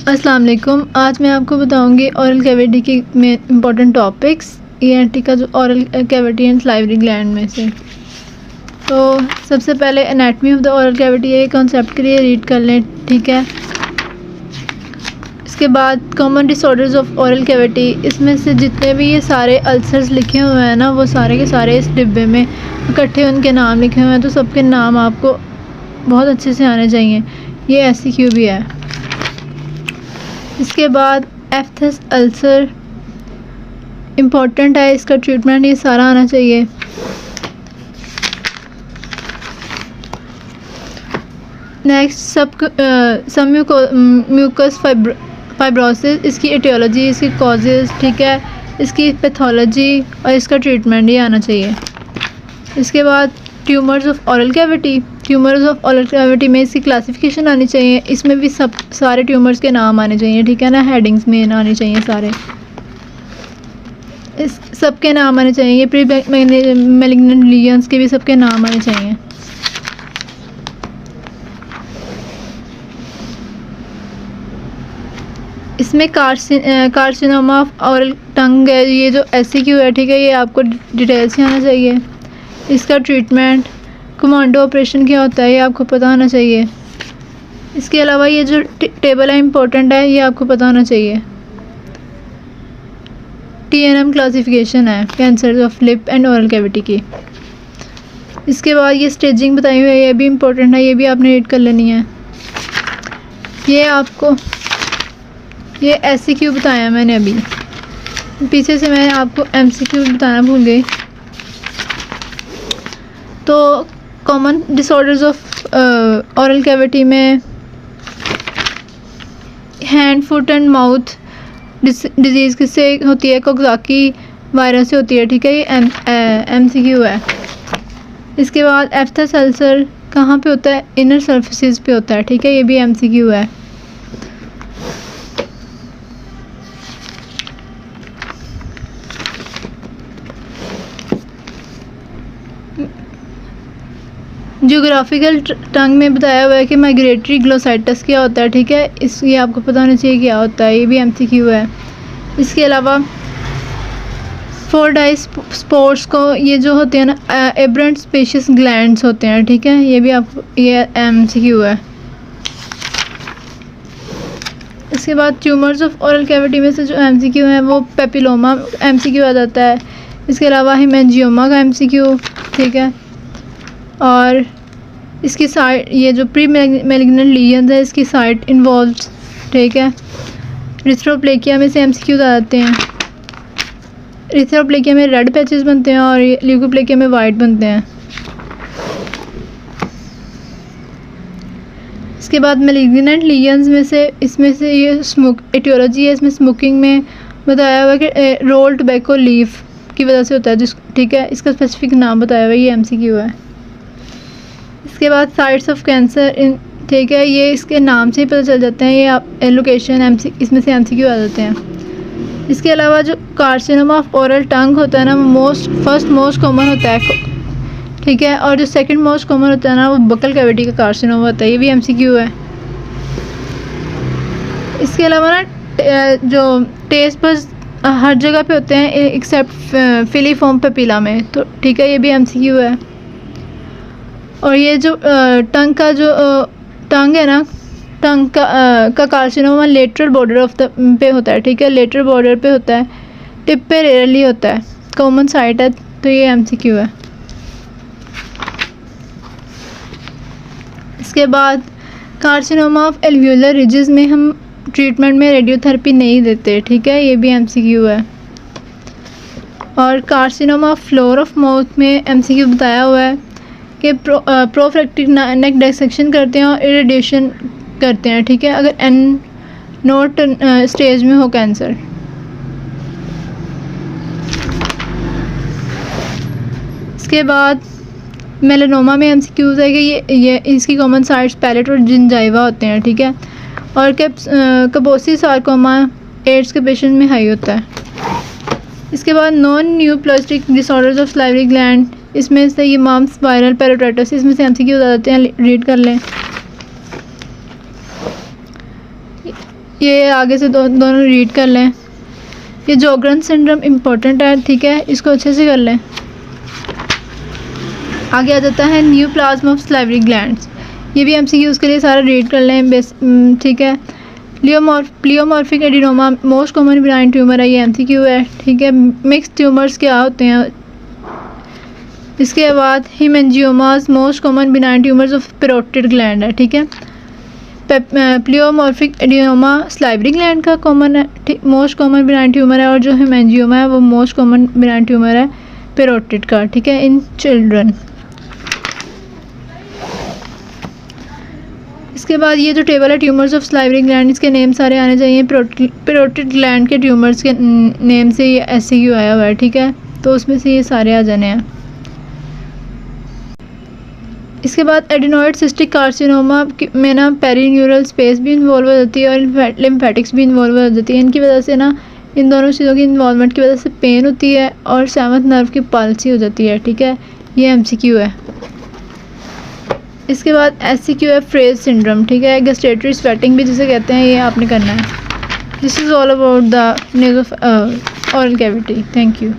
अस्सलाम वालेकुम। आज मैं आपको बताऊंगी ओरल कैविटी की में इम्पॉर्टेंट टॉपिक्स ईएनटी का जो oral cavity and salivary gland में से। तो सबसे पहले anatomy of the oral cavity ये कॉन्सेप्ट के लिए रीड कर लें, ठीक है। इसके बाद common disorders of oral cavity, इसमें से जितने भी ये सारे अल्सर्स लिखे हुए हैं ना, वो सारे के सारे इस डिब्बे में इकट्ठे उनके नाम लिखे हुए हैं, तो सबके नाम आपको बहुत अच्छे से आने चाहिए। ये एससीक्यू भी है। इसके बाद एफ्थस अल्सर इम्पॉर्टेंट है, इसका ट्रीटमेंट ये सारा आना चाहिए। नेक्स्ट म्यूकस फाइब्रोसिस, इसकी एटियोलॉजी, इसकी कॉजेज़, ठीक है, इसकी पैथोलॉजी और इसका ट्रीटमेंट ये आना चाहिए। इसके बाद tumours of oral cavity, tumours of oral cavity में इसकी क्लासिफिकेशन आनी चाहिए। इसमें भी सारे ट्यूमर्स के नाम आने चाहिए, ठीक है ना, हेडिंग्स में आने चाहिए सारे, इस सब के नाम आने चाहिए। प्री मैलिग्नेंट लीजन्स के भी सबके नाम आने चाहिए। इसमें कार्सिनोमा ऑफ ओरल टंग है, ये जो एससीक्यू है, ठीक है, ये आपको डिटेल से आना चाहिए। इसका ट्रीटमेंट, कमांडो ऑपरेशन क्या होता है, ये आपको पता होना चाहिए। इसके अलावा ये जो टेबल है इम्पोर्टेंट है, ये आपको पता होना चाहिए। TNM क्लासिफिकेशन है cancer of lip and oral cavity की। इसके बाद ये स्टेजिंग बताई हुई है, ये भी इम्पोर्टेंट है, ये भी आपने रीड कर लेनी है। ये आपको ये एससीक्यू बताया मैंने अभी, पीछे से मैं आपको MCQ बताना भूल गई। तो common disorders of oral cavity में hand, foot and mouth disease किससे होती है, कोक्साकी वायरस से होती है, ठीक है, ये MCQ है। इसके बाद एफ्थस अल्सर कहाँ पे होता है, इनर सर्फेसिस पे होता है, ठीक है, ये भी MCQ है। जियोग्राफिकल टंग में बताया हुआ है कि माइग्रेटरी ग्लोसाइटस क्या होता है, ठीक है, ये आपको पता होना चाहिए क्या होता है, ये भी MCQ है। इसके अलावा फोर्डाई स्पोर्ट्स को, ये जो होते हैं ना एब्रेंट स्पेशियस ग्लैंड्स होते हैं, ठीक है, ये भी आपको ये MCQ है। इसके बाद ट्यूमर्स ऑफ ओरल कैविटी में से जो MCQ है वो पेपिलोमा MCQ आ जाता है। इसके अलावा हेमेंजियोमा का MCQ, ठीक है, और इसकी साइट, ये जो प्री मैलिग्नेंट लीजन्स है, इसकी साइट इन्वॉल्व्ड, ठीक है। रिथ्रोप्लेकिया में से MCQ आ जाते हैं। रिथ्रोप्लेकिया में रेड पैचेस बनते हैं और ल्यूकोप्लेकिया में वाइट बनते हैं। इसके बाद मैलिग्नेंट लीजन्स में से, इसमें से ये एटियोलॉजी है, इसमें स्मोकिंग में बताया हुआ है कि रोल टोबैको लीफ की वजह से होता है, ठीक है, इसका स्पेसिफिक नाम बताया हुआ है, ये MCQ है। इसके बाद साइट्स ऑफ कैंसर इन, ठीक है, ये इसके नाम से ही पता चल जाते हैं, ये आप लोकेशन इसमें से MCQ आ जाते हैं। इसके अलावा जो कार्सिनोमा ऑफ ओरल टंग होता है ना, फर्स्ट मोस्ट कॉमन होता है, ठीक है, और जो सेकंड मोस्ट कॉमन होता है ना, वो बकल कैविटी का कार्सिनोमा होता है, ये भी MCQ है। इसके अलावा ना जो टेस्ट बस हर जगह पे होते हैं एक्सेप्ट फिलीफॉर्म पेपिला में, तो ठीक है, ये भी MCQ है। और ये जो टंग का जो टंग है ना, टंग का carcinoma lateral border of the pay होता है, ठीक है, लेटरल बॉर्डर पे होता है, टिप पे रेयरली होता है, कॉमन साइट है, तो ये MCQ है। इसके बाद कार्सिनोमा ऑफ एल्वियोलर रिजेस में हम ट्रीटमेंट में रेडियोथेरेपी नहीं देते, ठीक है, ये भी MCQ है। और carcinoma of floor of mouth में MCQ बताया हुआ है कि प्रोफिलेक्टिक नेक डिसेक्शन करते हैं और इरेडिएशन करते हैं, ठीक है, अगर नोट स्टेज में हो कैंसर। इसके बाद मेलानोमा में MCQ है कि ये इसकी कॉमन साइट्स पैलेट और जिंजाइवा होते हैं, ठीक है, और कपोसी सार्कोमा एड्स के पेशेंट में हाई होता है। इसके बाद non neoplastic disorders of salivary gland, इसमें से ये मम्स, वायरल पैराटाइटिस, इसमें से MCQ आ जाते हैं, रीड कर लें। ये आगे से दोनों रीड कर लें। ये जोग्रन सिंड्रोम इम्पोर्टेंट है, ठीक है, इसको अच्छे से कर लें। आगे आ जाता है new plasma of salivary glands. ये भी एमसीक्यूज़ के लिए सारा रीड कर लें, ठीक है। Pleomorphic adenoma most common benign tumour है, ये एमसीक्यू है, ठीक है। मिक्स ट्यूमर्स क्या होते हैं? इसके बाद haemangiomas most common benign tumours of parotid gland है, ठीक है। प्लियोमॉर्फिक एडिनोमा सलाइवरी ग्लैंड का कॉमन है, मोस्ट कॉमन बिनाइन ट्यूमर है, और जो हीमेंजियोमा है वो मोस्ट कॉमन बिनाइन ट्यूमर है पैरोटिड का, ठीक है, इन चिल्ड्रन। इसके बाद ये जो टेबल है ट्यूमर्स ऑफ सलाइवरी ग्लैंड, इसके नेम सारे आने चाहिए। पैरोटिड ग्लैंड के ट्यूमर्स के नेम से ये एससीक्यू आया हुआ है, ठीक है, तो उसमें से ये सारे आ जाने हैं। इसके बाद एडिनोइड सिस्टिक कार्सिनोमा में ना पेरीन्यूरल स्पेस भी इन्वॉल्व हो जाती है और लिम्फेटिक्स भी इन्वॉल्व हो जाती है। इनकी वजह से ना, इन दोनों चीज़ों की इन्वॉल्वमेंट की वजह से पेन होती है और सेवंथ नर्व की पाल्सी हो जाती है, ठीक है, ये एमसीक्यू है। इसके बाद एससीक्यू है फ्रेज सिंड्रोम, ठीक है, गैस्ट्रेटरी स्वेटिंग भी जिसे कहते हैं, ये आपने करना है। This is all about the naso oral cavity. Thank you.